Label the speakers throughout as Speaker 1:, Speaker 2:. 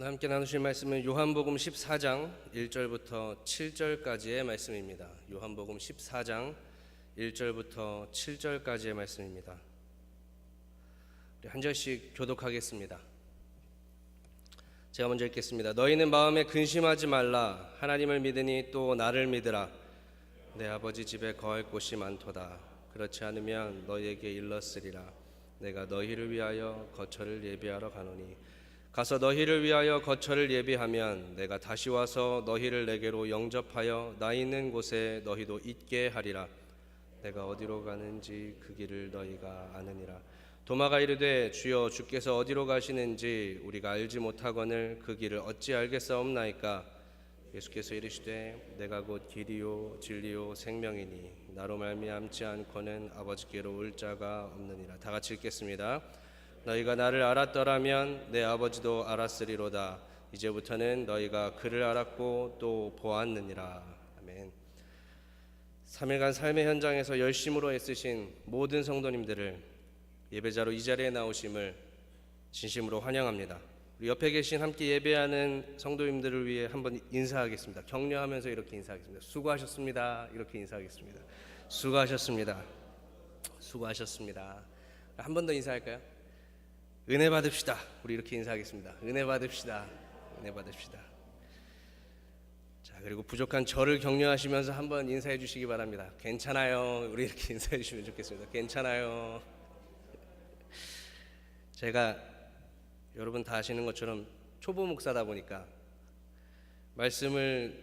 Speaker 1: 오늘 함께 나누실 말씀은 요한복음 14장 1절부터 7절까지의 말씀입니다. 요한복음 14장 1절부터 7절까지의 말씀입니다. 우리 한 절씩 교독하겠습니다. 제가 먼저 읽겠습니다. 너희는 마음에 근심하지 말라. 하나님을 믿으니 또 나를 믿으라. 내 아버지 집에 거할 곳이 많도다. 그렇지 않으면 너희에게 일렀으리라. 내가 너희를 위하여 거처를 예비하러 가노니 가서 너희를 위하여 거처를 예비하면 내가 다시 와서 너희를 내게로 영접하여 나 있는 곳에 너희도 있게 하리라. 내가 어디로 가는지 그 길을 너희가 아느니라. 도마가 이르되 주여 주께서 어디로 가시는지 우리가 알지 못하거늘 그 길을 어찌 알겠사옵나이까. 예수께서 이르시되 내가 곧 길이요 진리요 생명이니 나로 말미암지 않고는 아버지께로 올 자가 없느니라. 다 같이 읽겠습니다. 너희가 나를 알았더라면 내 아버지도 알았으리로다. 이제부터는 너희가 그를 알았고 또 보았느니라. 아멘. 3일간 삶의 현장에서 열심으로 애쓰신 모든 성도님들을 예배자로 이 자리에 나오심을 진심으로 환영합니다. 우리 옆에 계신 함께 예배하는 성도님들을 위해 한번 인사하겠습니다. 격려하면서 이렇게 인사하겠습니다. 수고하셨습니다. 이렇게 인사하겠습니다. 수고하셨습니다. 수고하셨습니다. 한 번 더 인사할까요? 은혜 받읍시다. 우리 이렇게 인사하겠습니다. 은혜 받읍시다. 은혜 받읍시다. 자, 그리고 부족한 저를 격려하시면서 한번 인사해 주시기 바랍니다. 괜찮아요. 우리 이렇게 인사해 주시면 좋겠습니다. 괜찮아요. 제가 여러분 다 아시는 것처럼 초보 목사다 보니까 말씀을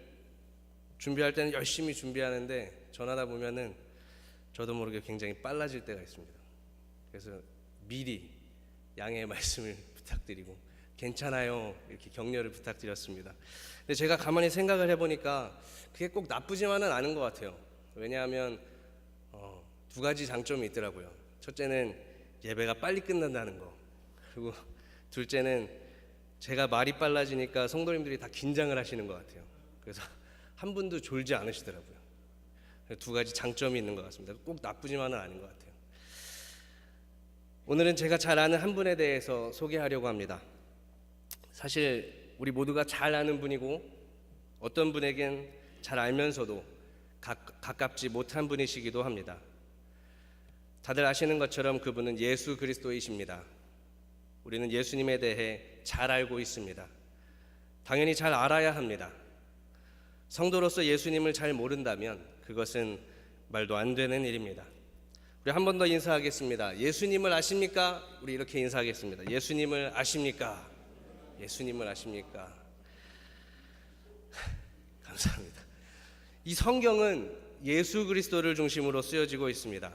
Speaker 1: 준비할 때는 열심히 준비하는데 전하다 보면은 저도 모르게 굉장히 빨라질 때가 있습니다. 그래서 미리 양해의 말씀을 부탁드리고 괜찮아요 이렇게 격려를 부탁드렸습니다. 근데 제가 가만히 생각을 해보니까 그게 꼭 나쁘지만은 않은 것 같아요. 왜냐하면 두 가지 장점이 있더라고요. 첫째는 예배가 빨리 끝난다는 거, 그리고 둘째는 제가 말이 빨라지니까 성도님들이 다 긴장을 하시는 것 같아요. 그래서 한 분도 졸지 않으시더라고요. 두 가지 장점이 있는 것 같습니다. 꼭 나쁘지만은 않은 것 같아요. 오늘은 제가 잘 아는 한 분에 대해서 소개하려고 합니다. 사실 우리 모두가 잘 아는 분이고 어떤 분에겐 잘 알면서도 가깝지 못한 분이시기도 합니다. 다들 아시는 것처럼 그분은 예수 그리스도이십니다. 우리는 예수님에 대해 잘 알고 있습니다. 당연히 잘 알아야 합니다. 성도로서 예수님을 잘 모른다면 그것은 말도 안 되는 일입니다. 우리 한 번 더 인사하겠습니다. 예수님을 아십니까? 우리 이렇게 인사하겠습니다. 예수님을 아십니까? 예수님을 아십니까? 감사합니다. 이 성경은 예수 그리스도를 중심으로 쓰여지고 있습니다.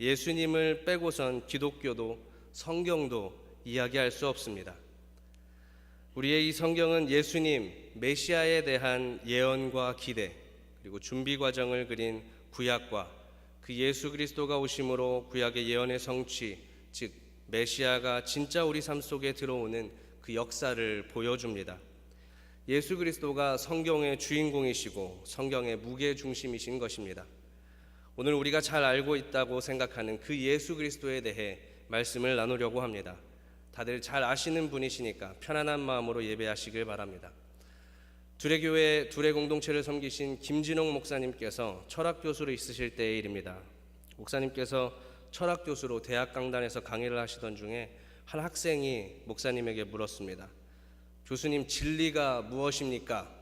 Speaker 1: 예수님을 빼고선 기독교도 성경도 이야기할 수 없습니다. 우리의 이 성경은 예수님, 메시아에 대한 예언과 기대, 그리고 준비 과정을 그린 구약과 그 예수 그리스도가 오심으로 구약의 예언의 성취, 즉 메시아가 진짜 우리 삶 속에 들어오는 그 역사를 보여줍니다. 예수 그리스도가 성경의 주인공이시고 성경의 무게중심이신 것입니다. 오늘 우리가 잘 알고 있다고 생각하는 그 예수 그리스도에 대해 말씀을 나누려고 합니다. 다들 잘 아시는 분이시니까 편안한 마음으로 예배하시길 바랍니다. 두레교회 두레공동체를 섬기신 김진홍 목사님께서 철학교수로 있으실 때의 일입니다. 목사님께서 철학교수로 대학 강단에서 강의를 하시던 중에 한 학생이 목사님에게 물었습니다. 교수님, 진리가 무엇입니까?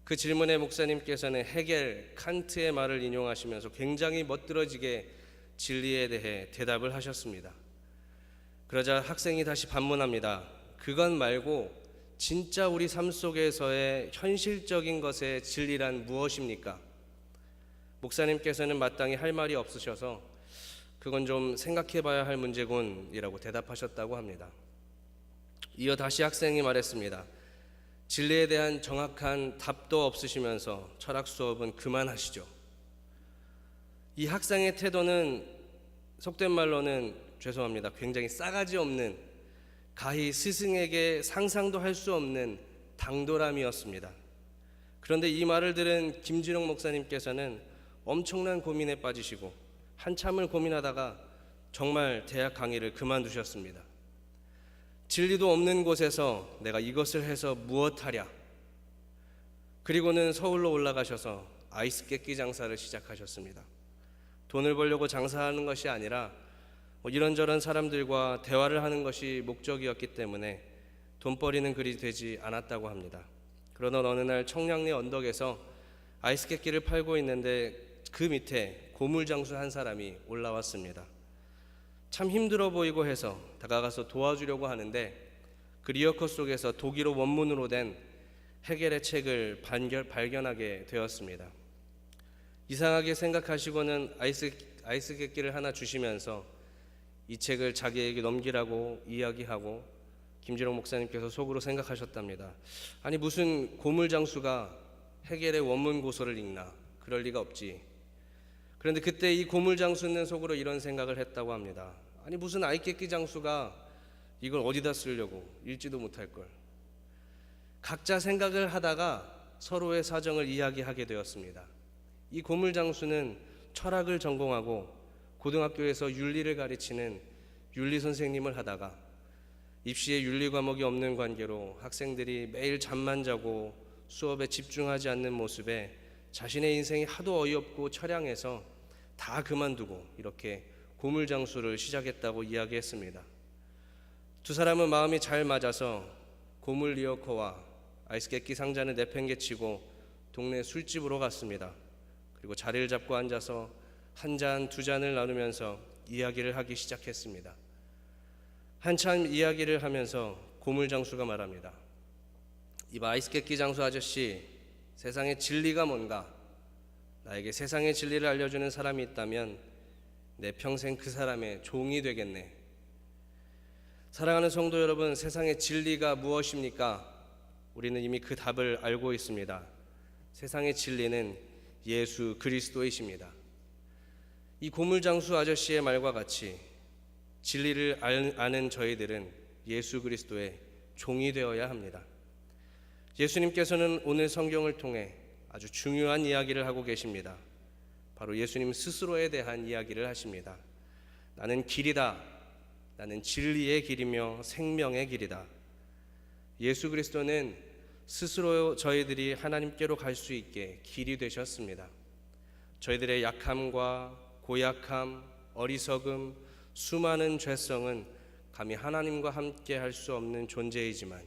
Speaker 1: 그 질문에 목사님께서는 헤겔, 칸트의 말을 인용하시면서 굉장히 멋들어지게 진리에 대해 대답을 하셨습니다. 그러자 학생이 다시 반문합니다. 그건 말고 진짜 우리 삶 속에서의 현실적인 것의 진리란 무엇입니까? 목사님께서는 마땅히 할 말이 없으셔서 그건 좀 생각해 봐야 할 문제군 이라고 대답하셨다고 합니다. 이어 다시 학생이 말했습니다. 진리에 대한 정확한 답도 없으시면서 철학 수업은 그만하시죠. 이 학생의 태도는 속된 말로는 죄송합니다. 굉장히 싸가지 없는, 가히 스승에게 상상도 할 수 없는 당돌함이었습니다. 그런데 이 말을 들은 김진홍 목사님께서는 엄청난 고민에 빠지시고 한참을 고민하다가 정말 대학 강의를 그만두셨습니다. 진리도 없는 곳에서 내가 이것을 해서 무엇하랴. 그리고는 서울로 올라가셔서 아이스 깨끼 장사를 시작하셨습니다. 돈을 벌려고 장사하는 것이 아니라 이런저런 사람들과 대화를 하는 것이 목적이었기 때문에 돈벌이는 그리 되지 않았다고 합니다. 그러던 어느 날 청량리 언덕에서 아이스 깨끼를 팔고 있는데 그 밑에 고물장수 한 사람이 올라왔습니다. 참 힘들어 보이고 해서 다가가서 도와주려고 하는데 그 리어커 속에서 독일어 원문으로 된 헤겔의 책을 발견하게 되었습니다. 이상하게 생각하시고는 아이스 깨끼를 하나 주시면서 이 책을 자기에게 넘기라고 이야기하고 김지롱 목사님께서 속으로 생각하셨답니다. 아니 무슨 고물장수가 헤겔의 원문 고서를 읽나, 그럴 리가 없지. 그런데 그때 이 고물장수는 속으로 이런 생각을 했다고 합니다. 아니 무슨 아이깨끼 장수가 이걸 어디다 쓰려고, 읽지도 못할 걸. 각자 생각을 하다가 서로의 사정을 이야기하게 되었습니다. 이 고물장수는 철학을 전공하고 고등학교에서 윤리를 가르치는 윤리 선생님을 하다가 입시에 윤리 과목이 없는 관계로 학생들이 매일 잠만 자고 수업에 집중하지 않는 모습에 자신의 인생이 하도 어이없고 처량해서 다 그만두고 이렇게 고물장수를 시작했다고 이야기했습니다. 두 사람은 마음이 잘 맞아서 고물 리어커와 아이스 깨끼 상자를 내팽개치고 동네 술집으로 갔습니다. 그리고 자리를 잡고 앉아서 한 잔, 두 잔을 나누면서 이야기를 하기 시작했습니다. 한참 이야기를 하면서 고물장수가 말합니다. 이봐 아이스 깨끼 장수 아저씨, 세상의 진리가 뭔가? 나에게 세상의 진리를 알려주는 사람이 있다면 내 평생 그 사람의 종이 되겠네. 사랑하는 성도 여러분, 세상의 진리가 무엇입니까? 우리는 이미 그 답을 알고 있습니다. 세상의 진리는 예수 그리스도이십니다. 이 고물장수 아저씨의 말과 같이 진리를 아는 저희들은 예수 그리스도의 종이 되어야 합니다. 예수님께서는 오늘 성경을 통해 아주 중요한 이야기를 하고 계십니다. 바로 예수님 스스로에 대한 이야기를 하십니다. 나는 길이다. 나는 진리의 길이며 생명의 길이다. 예수 그리스도는 스스로 저희들이 하나님께로 갈 수 있게 길이 되셨습니다. 저희들의 약함과 고약함, 어리석음, 수많은 죄성은 감히 하나님과 함께 할 수 없는 존재이지만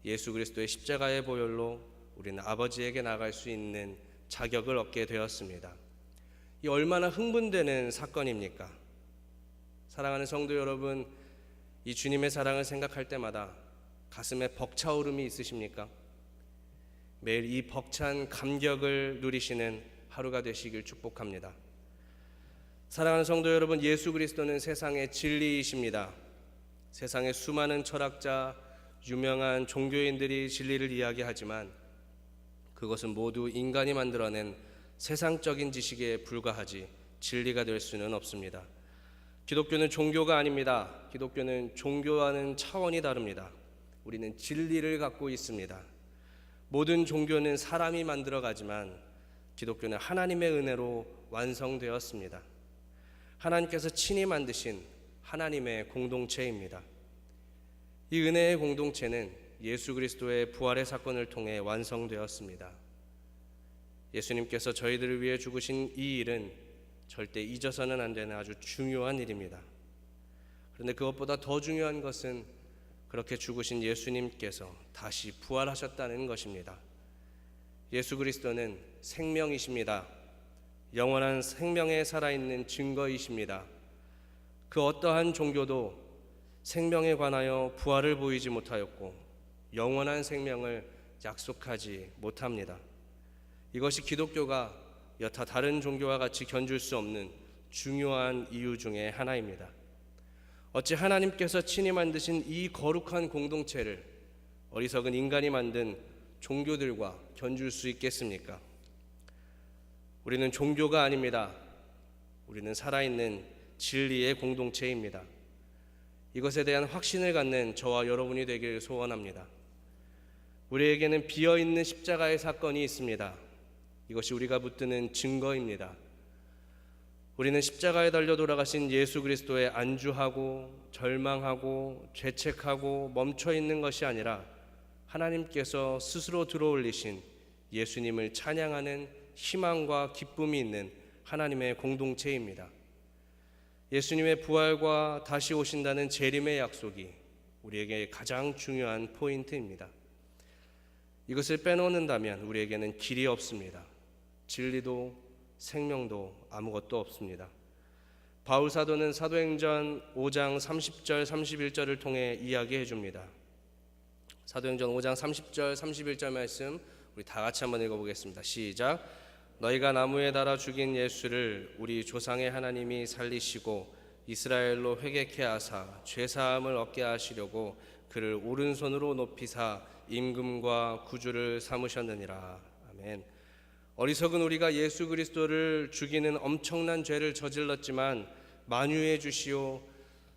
Speaker 1: 예수 그리스도의 십자가의 보혈로 우리는 아버지에게 나갈 수 있는 자격을 얻게 되었습니다. 이 얼마나 흥분되는 사건입니까? 사랑하는 성도 여러분, 이 주님의 사랑을 생각할 때마다 가슴에 벅차오름이 있으십니까? 매일 이 벅찬 감격을 누리시는 하루가 되시길 축복합니다. 사랑하는 성도 여러분, 예수 그리스도는 세상의 진리이십니다. 세상의 수많은 철학자, 유명한 종교인들이 진리를 이야기하지만 그것은 모두 인간이 만들어낸 세상적인 지식에 불과하지 진리가 될 수는 없습니다. 기독교는 종교가 아닙니다. 기독교는 종교와는 차원이 다릅니다. 우리는 진리를 갖고 있습니다. 모든 종교는 사람이 만들어가지만 기독교는 하나님의 은혜로 완성되었습니다. 하나님께서 친히 만드신 하나님의 공동체입니다. 이 은혜의 공동체는 예수 그리스도의 부활의 사건을 통해 완성되었습니다. 예수님께서 저희들을 위해 죽으신 이 일은 절대 잊어서는 안 되는 아주 중요한 일입니다. 그런데 그것보다 더 중요한 것은 그렇게 죽으신 예수님께서 다시 부활하셨다는 것입니다. 예수 그리스도는 생명이십니다. 영원한 생명에 살아있는 증거이십니다. 그 어떠한 종교도 생명에 관하여 부활을 보이지 못하였고 영원한 생명을 약속하지 못합니다. 이것이 기독교가 여타 다른 종교와 같이 견줄 수 없는 중요한 이유 중에 하나입니다. 어찌 하나님께서 친히 만드신 이 거룩한 공동체를 어리석은 인간이 만든 종교들과 견줄 수 있겠습니까? 우리는 종교가 아닙니다. 우리는 살아있는 진리의 공동체입니다. 이것에 대한 확신을 갖는 저와 여러분이 되길 소원합니다. 우리에게는 비어있는 십자가의 사건이 있습니다. 이것이 우리가 붙드는 증거입니다. 우리는 십자가에 달려 돌아가신 예수 그리스도에 안주하고 절망하고 죄책하고 멈춰 있는 것이 아니라 하나님께서 스스로 들어올리신 예수님을 찬양하는 희망과 기쁨이 있는 하나님의 공동체입니다. 예수님의 부활과 다시 오신다는 재림의 약속이 우리에게 가장 중요한 포인트입니다. 이것을 빼놓는다면 우리에게는 길이 없습니다. 진리도 생명도 아무것도 없습니다. 바울 사도는 사도행전 5장 30절 31절을 통해 이야기해 줍니다. 사도행전 5장 30절 31절 말씀 우리 다 같이 한번 읽어보겠습니다. 시작. 너희가 나무에 달아 죽인 예수를 우리 조상의 하나님이 살리시고 이스라엘로 회개케 하사 죄사함을 얻게 하시려고 그를 오른손으로 높이사 임금과 구주를 삼으셨느니라. 아멘. 어리석은 우리가 예수 그리스도를 죽이는 엄청난 죄를 저질렀지만 만유해 주시오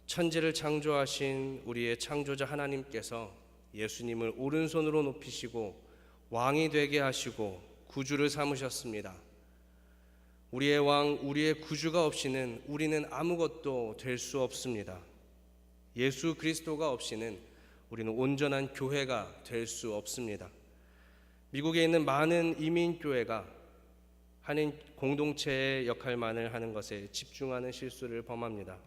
Speaker 1: 천지를 창조하신 우리의 창조자 하나님께서 예수님을 오른손으로 높이시고 왕이 되게 하시고 구주를 삼으셨습니다. 우리의 왕, 우리의 구주가 없이는 우리는 아무것도 될 수 없습니다. 예수 그리스도가 없이는 우리는 온전한 교회가 될 수 없습니다. 미국에 있는 많은 이민교회가 한인 공동체의 역할만을 하는 것에 집중하는 실수를 범합니다.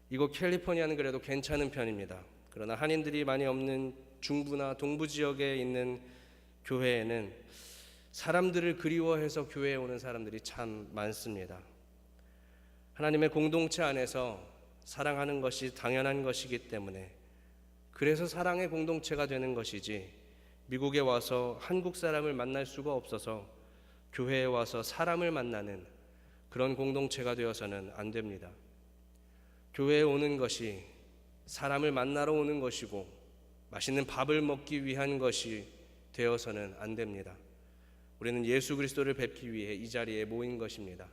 Speaker 1: 이곳 캘리포니아는 그래도 괜찮은 편입니다. 그러나 한인들이 많이 없는 중부나 동부 지역에 있는 교회에는 사람들을 그리워해서 교회에 오는 사람들이 참 많습니다. 하나님의 공동체 안에서 사랑하는 것이 당연한 것이기 때문에 그래서 사랑의 공동체가 되는 것이지 미국에 와서 한국 사람을 만날 수가 없어서 교회에 와서 사람을 만나는 그런 공동체가 되어서는 안 됩니다. 교회에 오는 것이 사람을 만나러 오는 것이고 맛있는 밥을 먹기 위한 것이 되어서는 안 됩니다. 우리는 예수 그리스도를 뵙기 위해 이 자리에 모인 것입니다.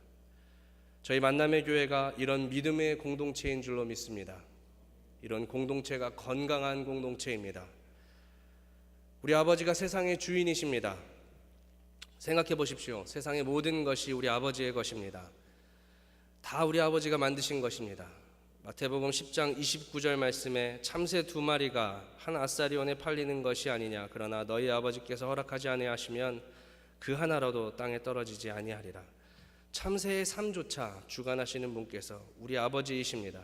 Speaker 1: 저희 만남의 교회가 이런 믿음의 공동체인 줄로 믿습니다. 이런 공동체가 건강한 공동체입니다. 우리 아버지가 세상의 주인이십니다. 생각해 보십시오. 세상의 모든 것이 우리 아버지의 것입니다. 다 우리 아버지가 만드신 것입니다. 마태복음 10장 29절 말씀에 참새 2마리가 한 아사리온에 팔리는 것이 아니냐. 그러나 너희 아버지께서 허락하지 아니하시면 그 하나라도 땅에 떨어지지 아니하리라. 참새의 삶조차 주관하시는 분께서 우리 아버지이십니다.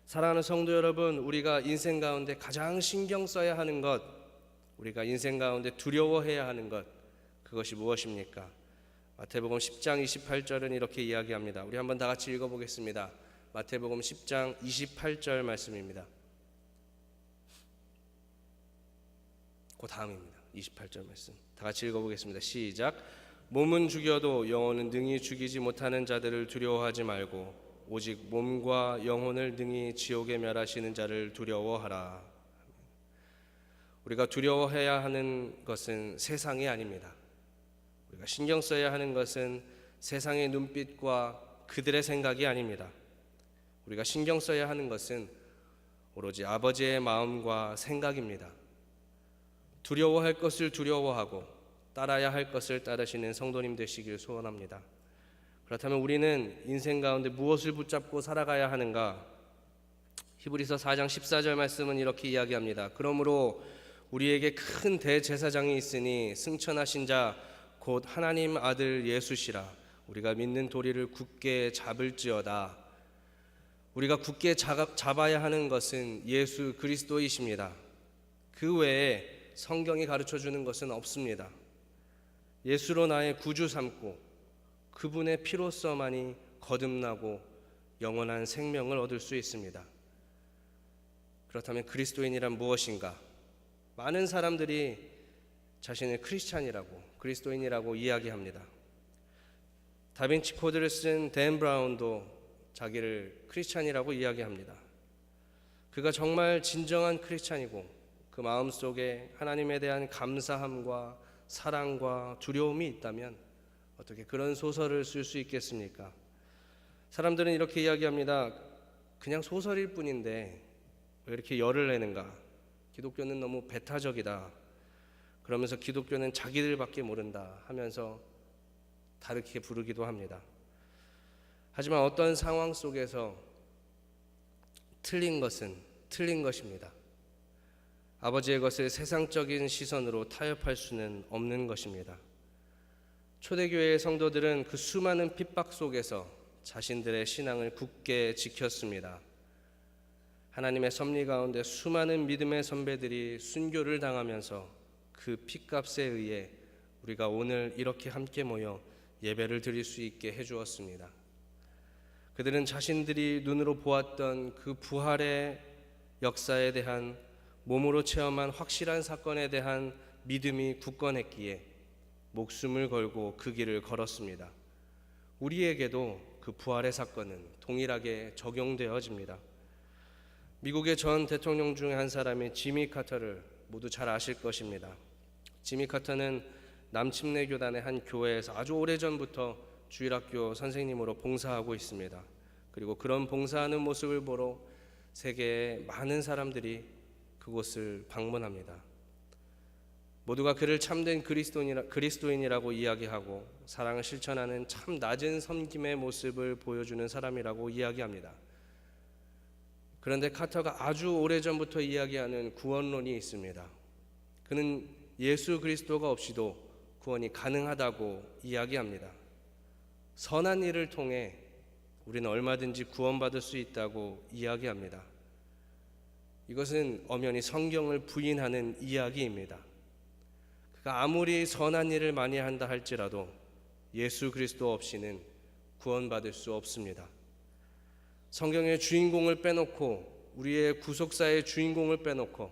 Speaker 1: 사랑하는 성도 여러분, 우리가 인생 가운데 가장 신경 써야 하는 것, 우리가 인생 가운데 두려워해야 하는 것, 그것이 무엇입니까? 마태복음 10장 28절은 이렇게 이야기합니다. 우리 한번 다 같이 읽어보겠습니다. 마태복음 10장 28절 말씀입니다. 그 다음입니다. 28절 말씀 다 같이 읽어보겠습니다. 시작. 몸은 죽여도 영혼은 능히 죽이지 못하는 자들을 두려워하지 말고 오직 몸과 영혼을 능히 지옥에 멸하시는 자를 두려워하라. 우리가 두려워해야 하는 것은 세상이 아닙니다. 우리가 신경 써야 하는 것은 세상의 눈빛과 그들의 생각이 아닙니다. 우리가 신경 써야 하는 것은 오로지 아버지의 마음과 생각입니다. 두려워할 것을 두려워하고 따라야 할 것을 따르시는 성도님 되시길 소원합니다. 그렇다면 우리는 인생 가운데 무엇을 붙잡고 살아가야 하는가? 히브리서 4장 14절 말씀은 이렇게 이야기합니다. 그러므로 우리에게 큰 대제사장이 있으니 승천하신 자 곧 하나님 아들 예수시라. 우리가 믿는 도리를 굳게 잡을지어다. 우리가 굳게 잡아야 하는 것은 예수 그리스도이십니다. 그 외에 성경이 가르쳐주는 것은 없습니다. 예수로 나의 구주 삼고 그분의 피로서만이 거듭나고 영원한 생명을 얻을 수 있습니다. 그렇다면 그리스도인이란 무엇인가? 많은 사람들이 자신을 크리스찬이라고, 그리스도인이라고 이야기합니다. 다빈치 코드를 쓴 댄 브라운도 자기를 크리스찬이라고 이야기합니다. 그가 정말 진정한 크리스찬이고 그 마음속에 하나님에 대한 감사함과 사랑과 두려움이 있다면 어떻게 그런 소설을 쓸 수 있겠습니까? 사람들은 이렇게 이야기합니다. 그냥 소설일 뿐인데 왜 이렇게 열을 내는가? 기독교는 너무 배타적이다. 그러면서 기독교는 자기들밖에 모른다 하면서 다르게 부르기도 합니다. 하지만 어떤 상황 속에서 틀린 것은 틀린 것입니다. 아버지의 것을 세상적인 시선으로 타협할 수는 없는 것입니다. 초대교회의 성도들은 그 수많은 핍박 속에서 자신들의 신앙을 굳게 지켰습니다. 하나님의 섭리 가운데 수많은 믿음의 선배들이 순교를 당하면서 그 핏값에 의해 우리가 오늘 이렇게 함께 모여 예배를 드릴 수 있게 해주었습니다. 그들은 자신들이 눈으로 보았던 그 부활의 역사에 대한, 몸으로 체험한 확실한 사건에 대한 믿음이 굳건했기에 목숨을 걸고 그 길을 걸었습니다. 우리에게도 그 부활의 사건은 동일하게 적용되어집니다. 미국의 전 대통령 중에 한 사람이 지미 카터를 모두 잘 아실 것입니다. 지미 카터는 남침내 교단의 한 교회에서 아주 오래전부터 주일학교 선생님으로 봉사하고 있습니다. 그리고 그런 봉사하는 모습을 보러 세계의 많은 사람들이 그곳을 방문합니다. 모두가 그를 참된 그리스도인이라고 이야기하고 사랑을 실천하는 참 낮은 섬김의 모습을 보여주는 사람이라고 이야기합니다. 그런데 카터가 아주 오래전부터 이야기하는 구원론이 있습니다. 그는 예수 그리스도가 없이도 구원이 가능하다고 이야기합니다. 선한 일을 통해 우리는 얼마든지 구원받을 수 있다고 이야기합니다. 이것은 엄연히 성경을 부인하는 이야기입니다. 그가 아무리 선한 일을 많이 한다 할지라도 예수 그리스도 없이는 구원받을 수 없습니다. 성경의 주인공을 빼놓고, 우리의 구속사의 주인공을 빼놓고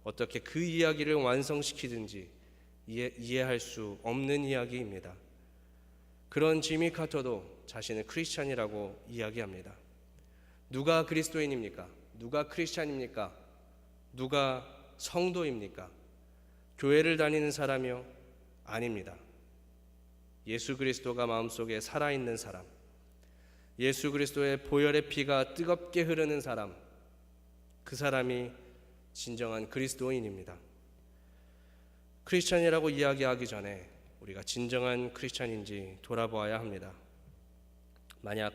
Speaker 1: 어떻게 그 이야기를 완성시키든지 이해할 수 없는 이야기입니다. 그런 지미 카터도 자신을 크리스찬이라고 이야기합니다. 누가 그리스도인입니까? 누가 크리스찬입니까? 누가 성도입니까? 교회를 다니는 사람이요? 아닙니다. 예수 그리스도가 마음속에 살아있는 사람, 예수 그리스도의 보혈의 피가 뜨겁게 흐르는 사람, 그 사람이 진정한 그리스도인입니다. 크리스찬이라고 이야기하기 전에 우리가 진정한 크리스찬인지 돌아보아야 합니다. 만약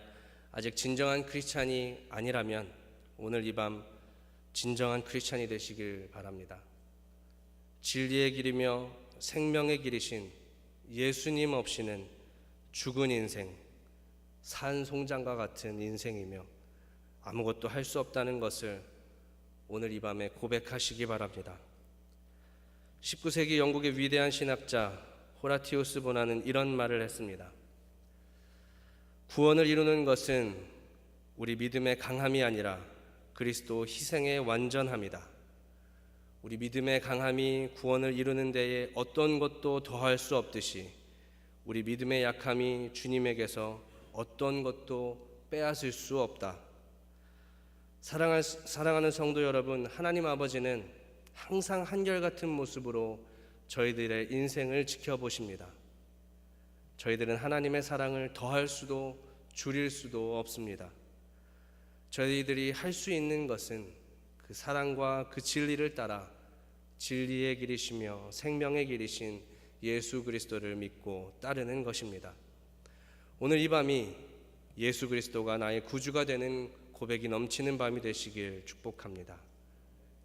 Speaker 1: 아직 진정한 크리스찬이 아니라면 오늘 이 밤 진정한 크리스찬이 되시길 바랍니다. 진리의 길이며 생명의 길이신 예수님 없이는 죽은 인생, 산송장과 같은 인생이며 아무것도 할 수 없다는 것을 오늘 이 밤에 고백하시기 바랍니다. 19세기 영국의 위대한 신학자 호라티우스 보나는 이런 말을 했습니다. 구원을 이루는 것은 우리 믿음의 강함이 아니라 그리스도 희생의 완전함이다. 우리 믿음의 강함이 구원을 이루는 데에 어떤 것도 더할 수 없듯이 우리 믿음의 약함이 주님에게서 어떤 것도 빼앗을 수 없다. 사랑하는 성도 여러분, 하나님 아버지는 항상 한결같은 모습으로 저희들의 인생을 지켜보십니다. 저희들은 하나님의 사랑을 더할 수도 줄일 수도 없습니다. 저희들이 할 수 있는 것은 그 사랑과 그 진리를 따라 진리의 길이시며 생명의 길이신 예수 그리스도를 믿고 따르는 것입니다. 오늘 이 밤이 예수 그리스도가 나의 구주가 되는 고백이 넘치는 밤이 되시길 축복합니다.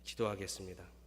Speaker 1: 기도하겠습니다.